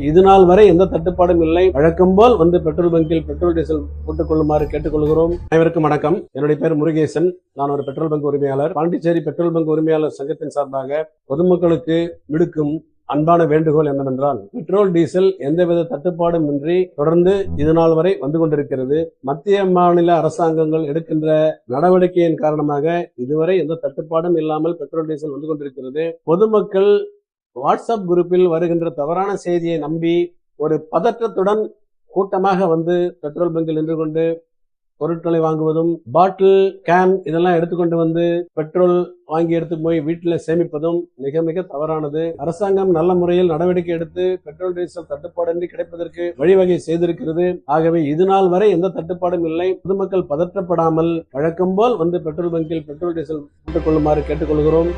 இது நாள் வரை எந்த தட்டுப்பாடும் இல்லை. வழக்கம் போல் வந்து பெட்ரோல் பங்கில் பெட்ரோல் டீசல் போட்டுக் கொள்ளுமாறு கேட்டுக்கொள்கிறோம். அனைவருக்கும் வணக்கம். என்னுடைய பேர் முருகேசன். நான் ஒரு பெட்ரோல் பங்க் உரிமையாளர். பாண்டிச்சேரி பெட்ரோல் பங்க் உரிமையாளர் சங்கத்தின் சார்பாக பொதுமக்களுக்கு விடுக்கும் அன்பான வேண்டுகோள் என்னவென்றால், பெட்ரோல் டீசல் எந்தவித தட்டுப்பாடும் இன்றி தொடர்ந்து இது நாள் வரை வந்து கொண்டிருக்கிறது. மத்திய மாநில அரசாங்கங்கள் எடுக்கின்ற நடவடிக்கையின் காரணமாக இதுவரை எந்த தட்டுப்பாடும் இல்லாமல் பெட்ரோல் டீசல் வந்து கொண்டிருக்கிறது. பொதுமக்கள் வாட்ஸ்அப் குரூப்பில் வருகின்ற தவறான செய்தியை நம்பி ஒரு பதற்றத்துடன் கூட்டமாக வந்து பெட்ரோல் பங்கில் நின்று கொண்டு பொருட்களை வாங்குவதும், பாட்டில் கேன் இதெல்லாம் எடுத்துக்கொண்டு வந்து பெட்ரோல் வாங்கி எடுத்து போய் வீட்டில் சேமிப்பதும் மிக மிக தவறானது. அரசாங்கம் நல்ல முறையில் நடவடிக்கை எடுத்து பெட்ரோல் டீசல் தட்டுப்பாடின்றி கிடைப்பதற்கு வழிவகை செய்திருக்கிறது. ஆகவே இது நாள் வரை எந்த தட்டுப்பாடும் இல்லை. பொதுமக்கள் பதற்றப்படாமல் வழக்கம் போல் வந்து பெட்ரோல் பங்கில் பெட்ரோல் டீசல் போட்டுக் கொள்ளுமாறு கேட்டுக்கொள்கிறோம்.